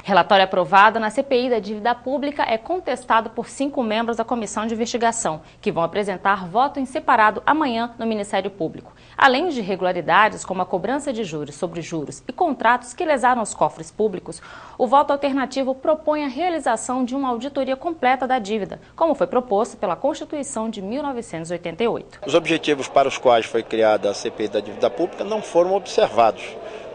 Relatório aprovado na CPI da dívida pública é contestado por 5 membros da comissão de investigação, que vão apresentar voto em separado amanhã no Ministério Público. Além de irregularidades como a cobrança de juros sobre juros e contratos que lesaram os cofres públicos, o voto alternativo propõe a realização de uma auditoria completa da dívida, como foi proposto pela Constituição de 1988. Os objetivos para os quais foi criada a CPI da dívida pública não foram observados.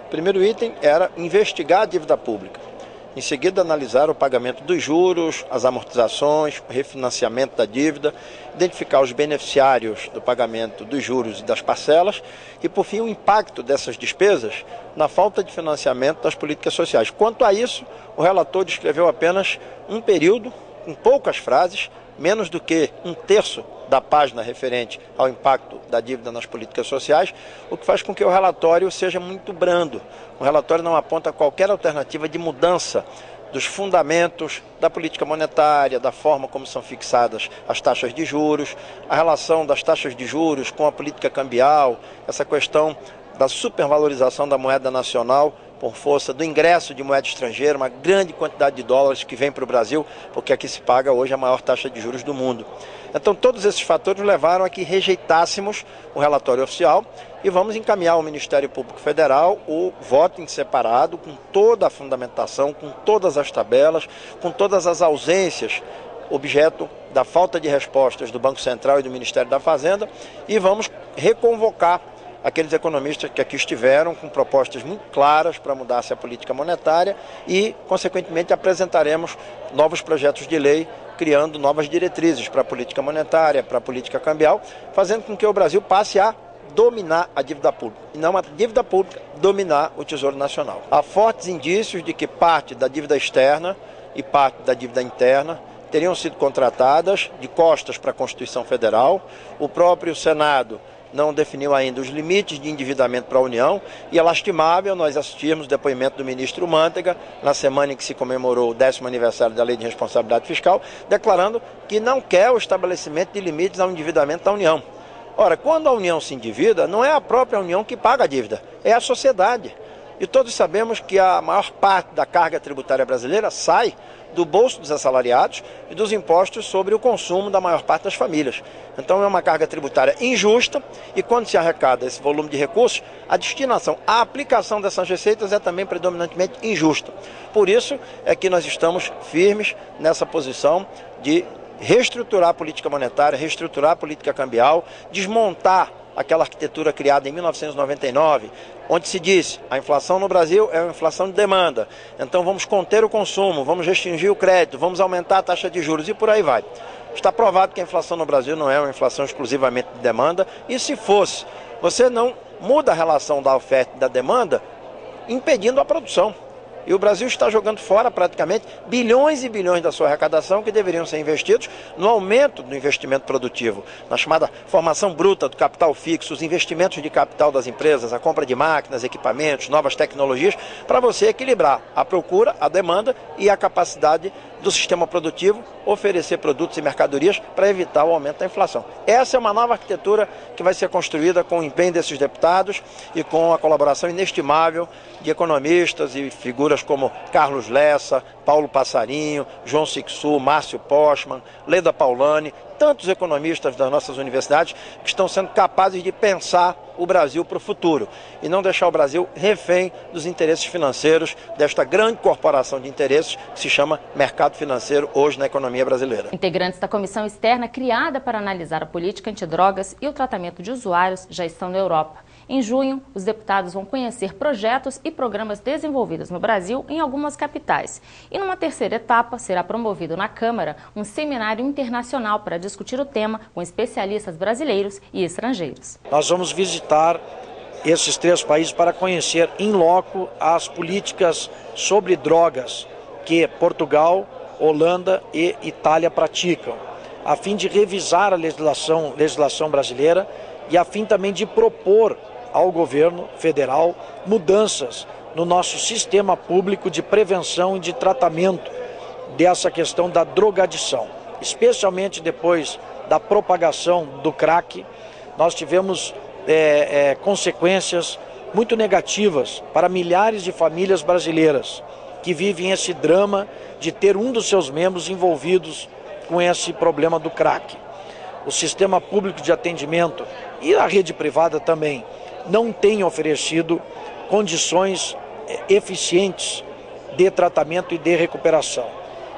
O primeiro item era investigar a dívida pública. Em seguida, analisar o pagamento dos juros, as amortizações, o refinanciamento da dívida, identificar os beneficiários do pagamento dos juros e das parcelas e, por fim, o impacto dessas despesas na falta de financiamento das políticas sociais. Quanto a isso, o relator descreveu apenas um período, com poucas frases, menos do que 1/3 da página referente ao impacto da dívida nas políticas sociais, o que faz com que o relatório seja muito brando. O relatório não aponta qualquer alternativa de mudança dos fundamentos da política monetária, da forma como são fixadas as taxas de juros, a relação das taxas de juros com a política cambial, essa questão da supervalorização da moeda nacional por força do ingresso de moeda estrangeira, uma grande quantidade de dólares que vem para o Brasil, porque aqui se paga hoje a maior taxa de juros do mundo. Então todos esses fatores levaram a que rejeitássemos o relatório oficial e vamos encaminhar ao Ministério Público Federal o voto em separado, com toda a fundamentação, com todas as tabelas, com todas as ausências, objeto da falta de respostas do Banco Central e do Ministério da Fazenda, e vamos reconvocar aqueles economistas que aqui estiveram com propostas muito claras para mudar-se a política monetária e, consequentemente, apresentaremos novos projetos de lei, criando novas diretrizes para a política monetária, para a política cambial, fazendo com que o Brasil passe a dominar a dívida pública, e não a dívida pública dominar o Tesouro Nacional. Há fortes indícios de que parte da dívida externa e parte da dívida interna teriam sido contratadas de costas para a Constituição Federal. O próprio Senado não definiu ainda os limites de endividamento para a União, e é lastimável nós assistirmos o depoimento do ministro Mantega, na semana em que se comemorou o 10º aniversário da Lei de Responsabilidade Fiscal, declarando que não quer o estabelecimento de limites ao endividamento da União. Ora, quando a União se endivida, não é a própria União que paga a dívida, é a sociedade. E todos sabemos que a maior parte da carga tributária brasileira sai do bolso dos assalariados e dos impostos sobre o consumo da maior parte das famílias. Então é uma carga tributária injusta, e quando se arrecada esse volume de recursos, a destinação, a aplicação dessas receitas é também predominantemente injusta. Por isso é que nós estamos firmes nessa posição de reestruturar a política monetária, reestruturar a política cambial, desmontar aquela arquitetura criada em 1999, onde se disse a inflação no Brasil é uma inflação de demanda, então vamos conter o consumo, vamos restringir o crédito, vamos aumentar a taxa de juros e por aí vai. Está provado que a inflação no Brasil não é uma inflação exclusivamente de demanda, e se fosse, você não muda a relação da oferta e da demanda impedindo a produção. E o Brasil está jogando fora praticamente bilhões e bilhões da sua arrecadação que deveriam ser investidos no aumento do investimento produtivo, na chamada formação bruta do capital fixo, os investimentos de capital das empresas, a compra de máquinas, equipamentos, novas tecnologias, para você equilibrar a procura, a demanda e a capacidade do sistema produtivo oferecer produtos e mercadorias para evitar o aumento da inflação. Essa é uma nova arquitetura que vai ser construída com o empenho desses deputados e com a colaboração inestimável de economistas e figuras como Carlos Lessa, Paulo Passarinho, João Sixu, Márcio Postman, Leda Paulani, tantos economistas das nossas universidades que estão sendo capazes de pensar o Brasil para o futuro e não deixar o Brasil refém dos interesses financeiros desta grande corporação de interesses que se chama mercado financeiro hoje na economia brasileira. Integrantes da comissão externa criada para analisar a política antidrogas e o tratamento de usuários já estão na Europa. Em junho, os deputados vão conhecer projetos e programas desenvolvidos no Brasil em algumas capitais. E numa terceira etapa, será promovido na Câmara um seminário internacional para discutir o tema com especialistas brasileiros e estrangeiros. Nós vamos visitar esses 3 países para conhecer in loco as políticas sobre drogas que Portugal, Holanda e Itália praticam, a fim de revisar a legislação brasileira e a fim também de propor ao governo federal mudanças no nosso sistema público de prevenção e de tratamento dessa questão da drogadição. Especialmente depois da propagação do crack, nós tivemos consequências muito negativas para milhares de famílias brasileiras. que vivem esse drama de ter um dos seus membros envolvidos com esse problema do crack. O sistema público de atendimento e a rede privada também não têm oferecido condições eficientes de tratamento e de recuperação.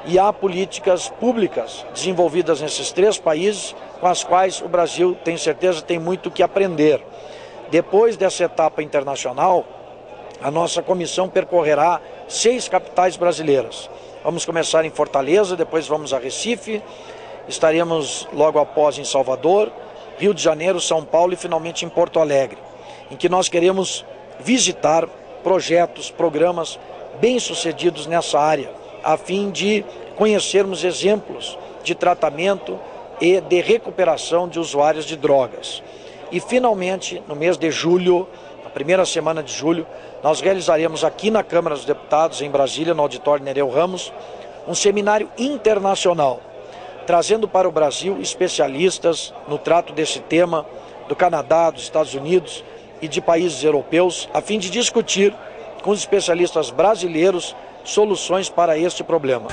E há políticas públicas desenvolvidas nesses 3 países com as quais o Brasil, tenho certeza, tem muito que aprender. Depois dessa etapa internacional, a nossa comissão percorrerá 6 capitais brasileiras. Vamos começar em Fortaleza, depois vamos a Recife, estaremos logo após em Salvador, Rio de Janeiro, São Paulo e finalmente em Porto Alegre, em que nós queremos visitar projetos, programas bem-sucedidos nessa área, a fim de conhecermos exemplos de tratamento e de recuperação de usuários de drogas. E finalmente, no mês de julho, na primeira semana de julho, nós realizaremos aqui na Câmara dos Deputados, em Brasília, no auditório Nereu Ramos, um seminário internacional, trazendo para o Brasil especialistas no trato desse tema do Canadá, dos Estados Unidos e de países europeus, a fim de discutir com os especialistas brasileiros soluções para este problema.